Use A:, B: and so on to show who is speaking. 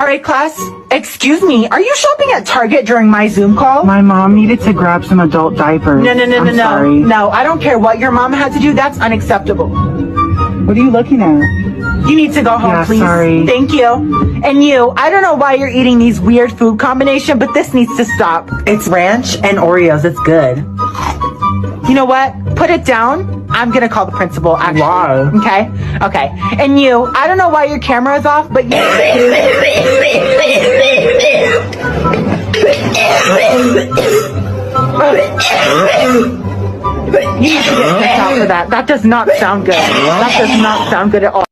A: All right, class. Excuse me. Are you shopping at Target during my Zoom call?
B: My mom needed to grab some adult diapers.
A: No.
B: Sorry.
A: No, I don't care what your mom had to do. That's unacceptable.
B: What are you looking at?
A: You need to go home,
B: Yeah,
A: please.
B: sorry.
A: Thank you. And you, I don't know why you're eating these weird food combination, but this needs to stop.
C: It's ranch and Oreos. It's good.
A: You know what? Put it down. I'm gonna call the principal, actually.
C: Why?
A: Okay. And you, I don't know why your camera is off, but you... You need to get kicked out for that. That does not sound good. That does not sound good at all.